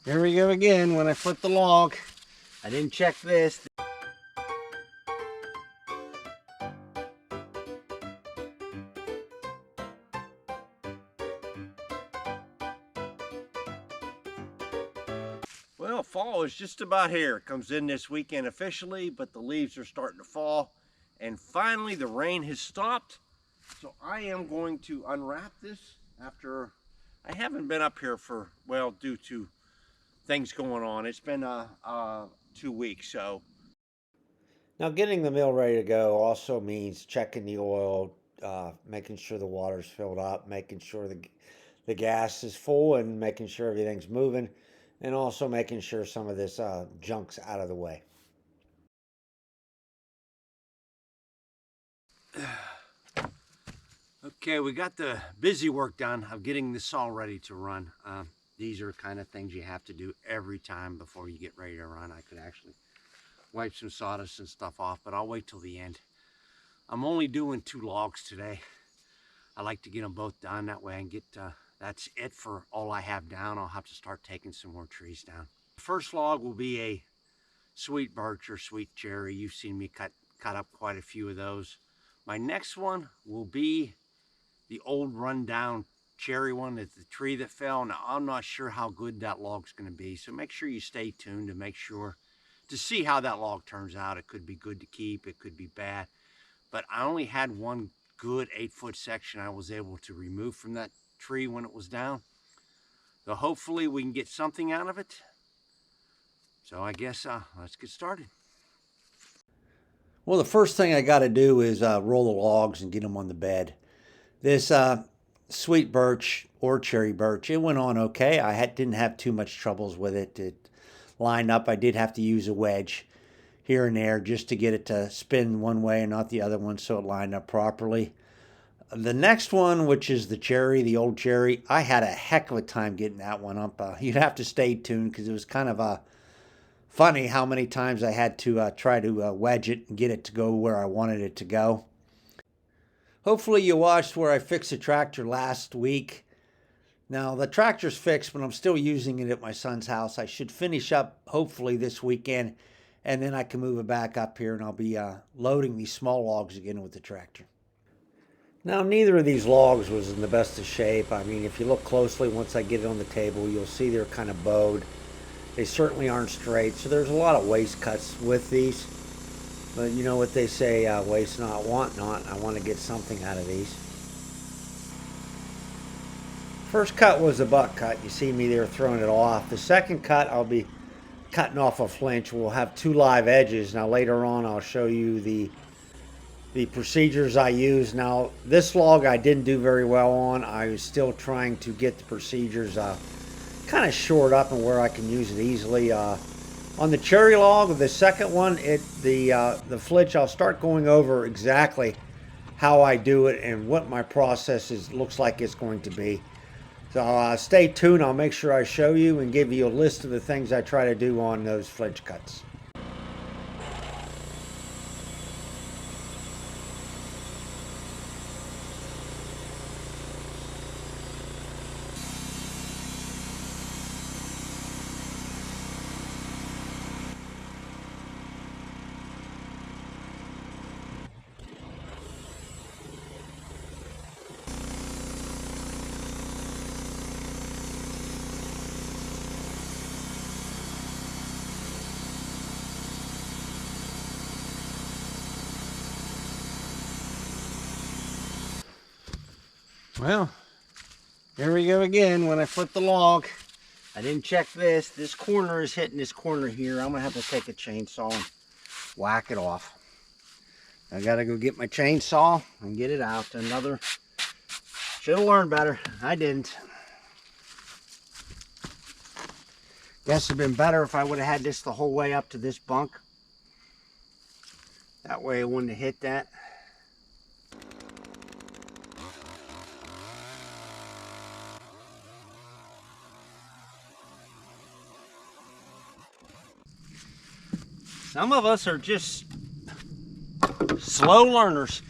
Here we go again when I flip the log. I didn't check this. Well, fall is just about here. It comes in this weekend officially, but the leaves are starting to fall. And finally the rain has stopped. So I am going to unwrap this after I haven't been up here for, well, due to things going on. It's been 2 weeks, so. Now getting the mill ready to go also means checking the oil, making sure the water's filled up, making sure the gas is full, and making sure everything's moving, and also making sure some of this junk's out of the way. Okay, we got the busy work done of getting the saw ready to run. These are kind of things you have to do every time before you get ready to run. I could actually wipe some sawdust and stuff off, but I'll wait till the end. I'm only doing 2 logs today. I like to get them both done. That way I can get, that's it for all I have down. I'll have to start taking some more trees down. The first log will be a sweet birch or sweet cherry. You've seen me cut up quite a few of those. My next one will be the old rundown cherry one. It's the tree that fell. Now I'm not sure how good that log's going to be, so make sure you stay tuned to see how that log turns out. It could be good to keep, it could be bad, but I only had one good 8-foot section I was able to remove from that tree when it was down. So hopefully we can get something out of it. So I guess let's get started. Well, the first thing I got to do is roll the logs and get them on the bed. This sweet birch or cherry birch, it went on okay. I didn't have too much troubles with it. It lined up. I did have to use a wedge here and there just to get it to spin one way and not the other one, so it lined up properly. The next one, which is the cherry, the old cherry, I had a heck of a time getting that one up. You'd have to stay tuned because it was kind of funny how many times I had to try to wedge it and get it to go where I wanted it to go. Hopefully you watched where I fixed the tractor last week. Now the tractor's fixed, but I'm still using it at my son's house. I should finish up hopefully this weekend, and then I can move it back up here and I'll be loading these small logs again with the tractor. Now neither of these logs was in the best of shape. I mean, if you look closely, once I get it on the table, you'll see they're kind of bowed. They certainly aren't straight, so there's a lot of waste cuts with these. But you know what they say, waste not, want not. I want to get something out of these. First cut was a butt cut. You see me there throwing it off. The second cut, I'll be cutting off a flinch. We'll have 2 live edges. Now later on, I'll show you the procedures I use. Now this log I didn't do very well on. I was still trying to get the procedures kind of shored up and where I can use it easily. On the cherry log, the second one, the flitch, I'll start going over exactly how I do it and what my process looks like it's going to be. So stay tuned. I'll make sure I show you and give you a list of the things I try to do on those flitch cuts. Well, here we go again when I flip the log. I didn't check this. This corner is hitting this corner here. I'm going to have to take a chainsaw and whack it off. I got to go get my chainsaw and get it out. Should have learned better. I didn't. Guess it'd been better if I would have had this the whole way up to this bunk. That way it wouldn't have hit that. Some of us are just slow learners.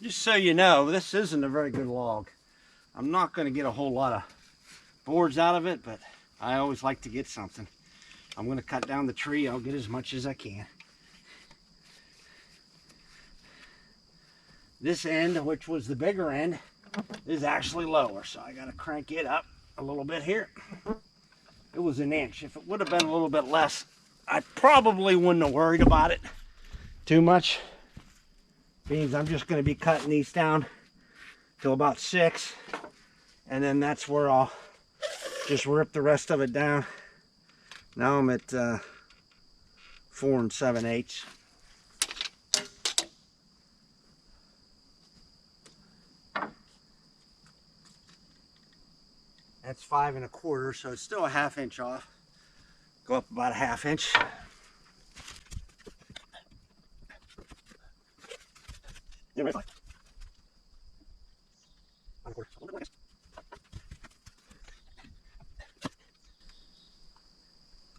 Just so you know, this isn't a very good log. I'm not going to get a whole lot of boards out of it, but I always like to get something. I'm going to cut down the tree. I'll get as much as I can. This end, which was the bigger end, is actually lower, so I got to crank it up a little bit here. It was an inch. If it would have been a little bit less, I probably wouldn't have worried about it too much. Means I'm just going to be cutting these down to about 6, and then that's where I'll just rip the rest of it down. Now I'm at 4 7/8. That's 5 1/4, so it's still a 1/2 inch off. Go up about a 1/2 inch.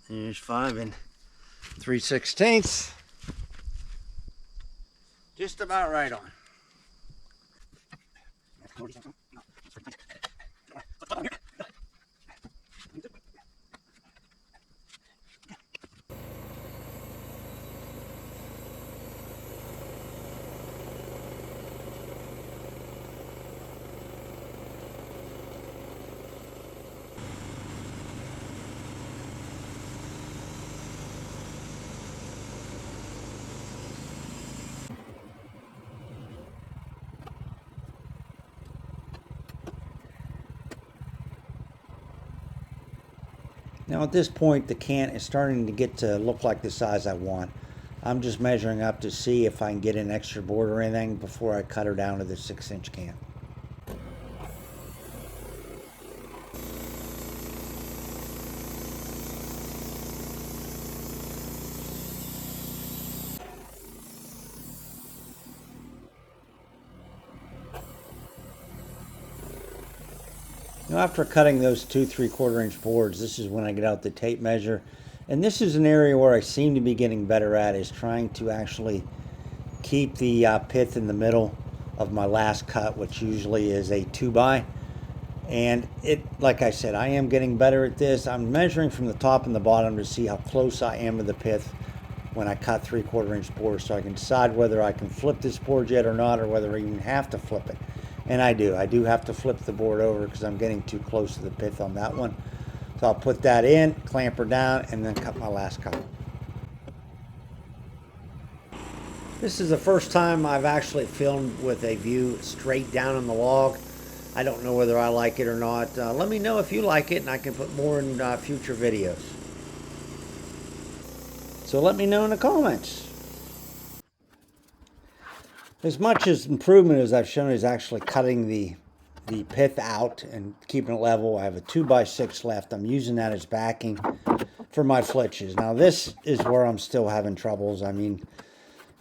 Here's 5 3/16. Just about right on. Now at this point, the cant is starting to get to look like the size I want. I'm just measuring up to see if I can get an extra board or anything before I cut her down to the 6-inch cant. Now after cutting those 2 3/4 inch boards, this is when I get out the tape measure. And this is an area where I seem to be getting better at, is trying to actually keep the pith in the middle of my last cut, which usually is a 2x. And it, like I said, I am getting better at this. I'm measuring from the top and the bottom to see how close I am to the pith when I cut 3/4 inch boards, so I can decide whether I can flip this board yet or not, or whether I even have to flip it. And I do have to flip the board over because I'm getting too close to the pith on that one. So I'll put that in, clamp her down, and then cut my last cut. This is the first time I've actually filmed with a view straight down on the log. I don't know whether I like it or not. Let me know if you like it, and I can put more in future videos. So let me know in the comments. As much as improvement as I've shown is actually cutting the pith out and keeping it level, I have a 2x6 left. I'm using that as backing for my flitches. Now this is where I'm still having troubles. I mean,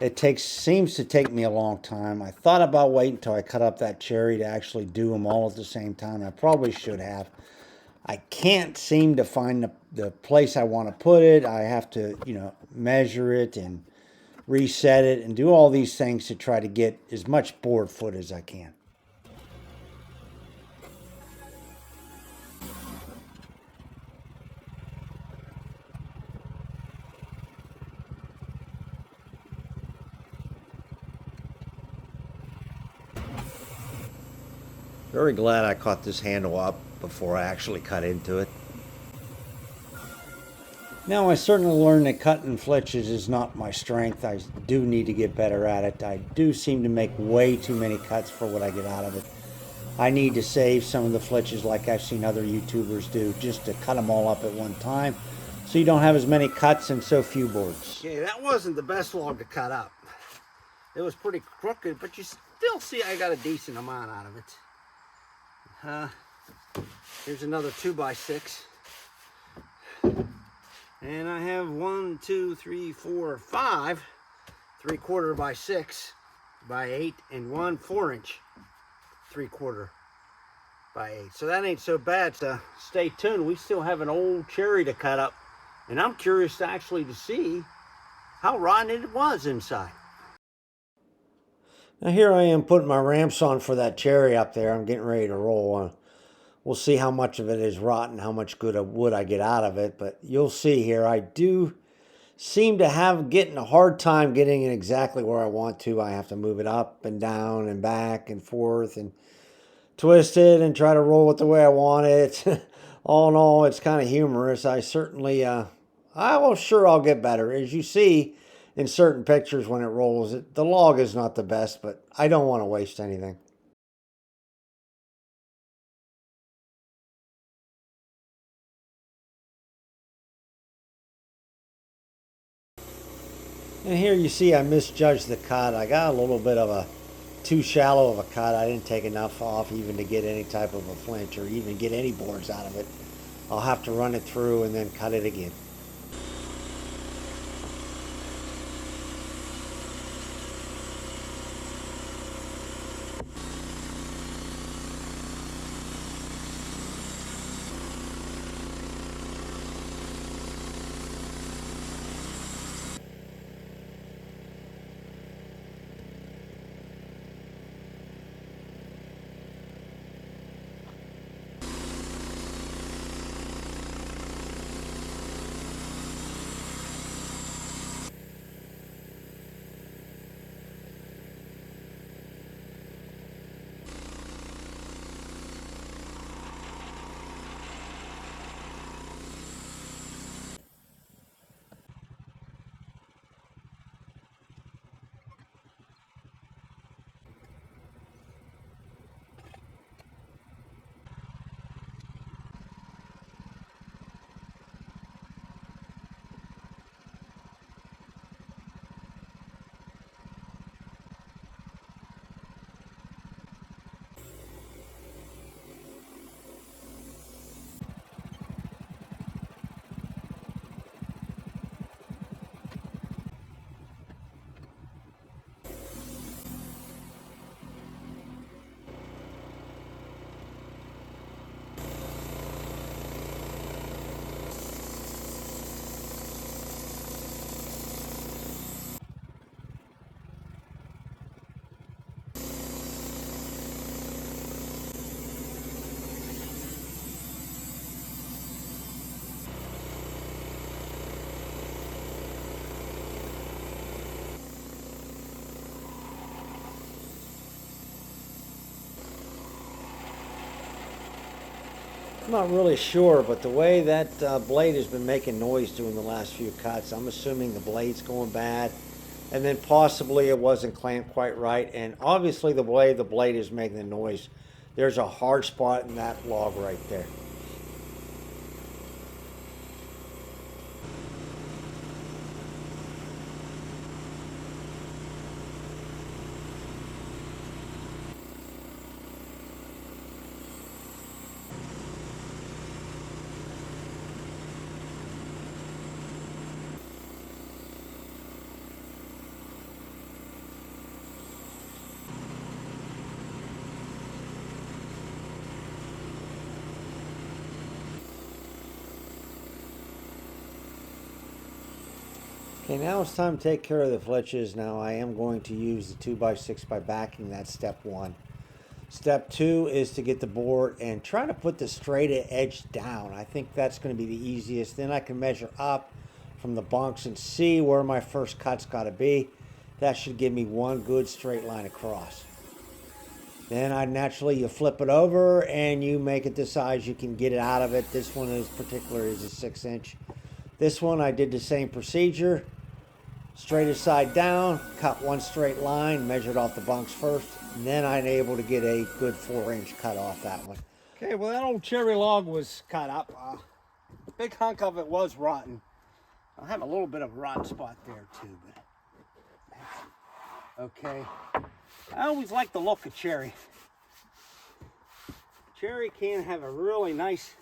it seems to take me a long time. I thought about waiting until I cut up that cherry to actually do them all at the same time. I probably should have. I can't seem to find the place I want to put it. I have to, measure it and reset it and do all these things to try to get as much board foot as I can. Very glad I caught this handle up before I actually cut into it. Now, I certainly learned that cutting flitches is not my strength. I do need to get better at it. I do seem to make way too many cuts for what I get out of it. I need to save some of the flitches like I've seen other YouTubers do, just to cut them all up at one time, so you don't have as many cuts and so few boards. Okay, that wasn't the best log to cut up. It was pretty crooked, but you still see I got a decent amount out of it. Here's another 2x6. And I have 1, 2, 3, 4, 5 3/4 by 6 by 8 and 1 4-inch 3/4 by 8. So that ain't so bad. So stay tuned. We still have an old cherry to cut up, and I'm curious to see how rotten it was inside. Now here I am putting my ramps on for that cherry up there. I'm getting ready to roll. We'll see how much of it is rotten, how much good of wood I get out of it. But you'll see here, I do seem to have getting a hard time getting it exactly where I want to. I have to move it up and down and back and forth and twist it and try to roll it the way I want it. All in all, it's kind of humorous. I certainly, sure I'll get better. As you see in certain pictures when it rolls, the log is not the best, but I don't want to waste anything. And here you see I misjudged the cut. I got a little bit of a too shallow of a cut. I didn't take enough off even to get any type of a flinch or even get any boards out of it. I'll have to run it through and then cut it again. I'm not really sure, but the way that blade has been making noise doing the last few cuts, I'm assuming the blade's going bad. And then possibly it wasn't clamped quite right. And obviously the way the blade is making the noise, there's a hard spot in that log right there. Okay, now it's time to take care of the flitches. Now I am going to use the 2x6 by backing. That's step one. Step two is to get the board and try to put the straight edge down. I think that's going to be the easiest. Then I can measure up from the bunks and see where my first cut's got to be. That should give me one good straight line across. Then you flip it over and you make it the size you can get it out of it. This one is particular is a 6-inch. This one I did the same procedure. Straightest side down, cut one straight line, measured off the bunks first, and then I'm able to get a good 4-inch cut off that one. Okay, well that old cherry log was cut up. A big hunk of it was rotten. I have a little bit of a rotten spot there too, but okay. I always like the look of cherry. Cherry can have a really nice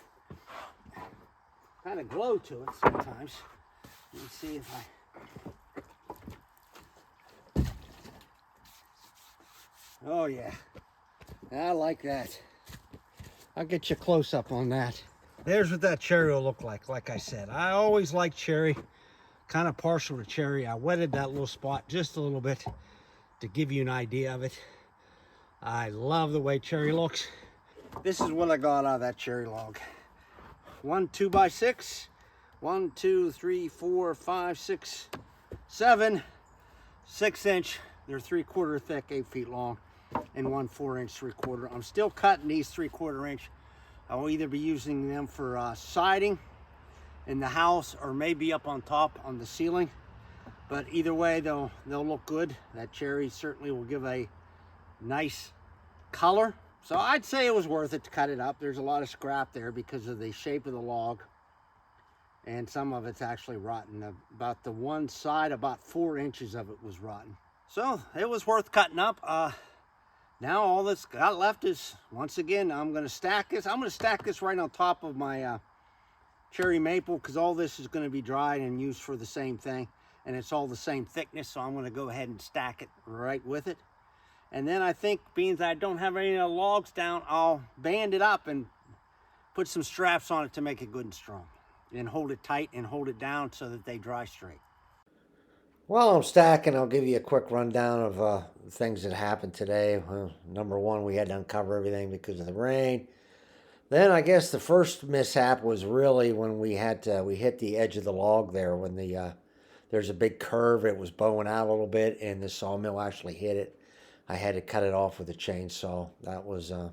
kind of glow to it sometimes. Let me see if I... Oh yeah, I like that. I'll get you close up on that. There's what that cherry will look like I said. I always like cherry, kind of partial to cherry. I wetted that little spot just a little bit. to give you an idea of it. I love the way cherry looks. This is what I got out of that cherry log. One 2x6, 1, 2, 3, 4, 5, 6, 7, 6-inch. They're 3/4 thick, 8 feet long, and one 4-inch 3/4. I'm still cutting these 3/4 inch. I will either be using them for siding in the house or maybe up on top on the ceiling. But either way, they'll look good. That cherry certainly will give a nice color. So I'd say it was worth it to cut it up. There's a lot of scrap there because of the shape of the log. And some of it's actually rotten. About the one side, about 4 inches of it was rotten. So it was worth cutting up. Now all that's got left is, once again, I'm gonna stack this. I'm gonna stack this right on top of my cherry maple, because all this is gonna be dried and used for the same thing. And it's all the same thickness, so I'm gonna go ahead and stack it right with it. And then I think, being that I don't have any logs down, I'll band it up and put some straps on it to make it good and strong. And hold it tight and hold it down so that they dry straight. While I'm stacking, I'll give you a quick rundown of things that happened today. Well, number one, we had to uncover everything because of the rain. Then I guess the first mishap was really when we hit the edge of the log there, when there's a big curve. It was bowing out a little bit, and the sawmill actually hit it. I had to cut it off with a chainsaw. That was a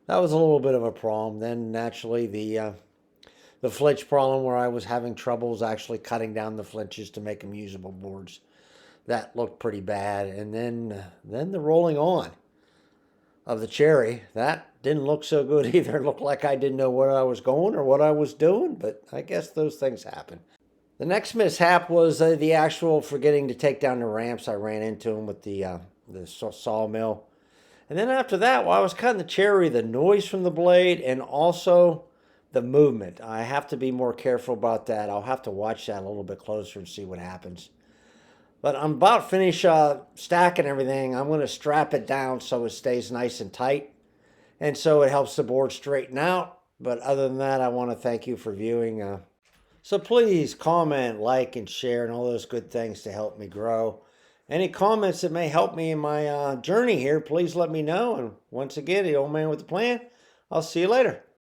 little bit of a problem. Then naturally the flitch problem, where I was having troubles actually cutting down the flitches to make them usable boards. That looked pretty bad. And then the rolling on of the cherry, that didn't look so good either. It looked like I didn't know where I was going or what I was doing, but I guess those things happen. The next mishap was the actual forgetting to take down the ramps. I ran into them with the sawmill. And then after that, while I was cutting the cherry, the noise from the blade and also the movement. I have to be more careful about that. I'll have to watch that a little bit closer and see what happens. But I'm about finished stacking everything. I'm going to strap it down so it stays nice and tight, and so it helps the board straighten out. But other than that, I want to thank you for viewing. So please comment, like, and share, and all those good things to help me grow. Any comments that may help me in my journey here, please let me know. And once again, the old man with the plan. I'll see you later.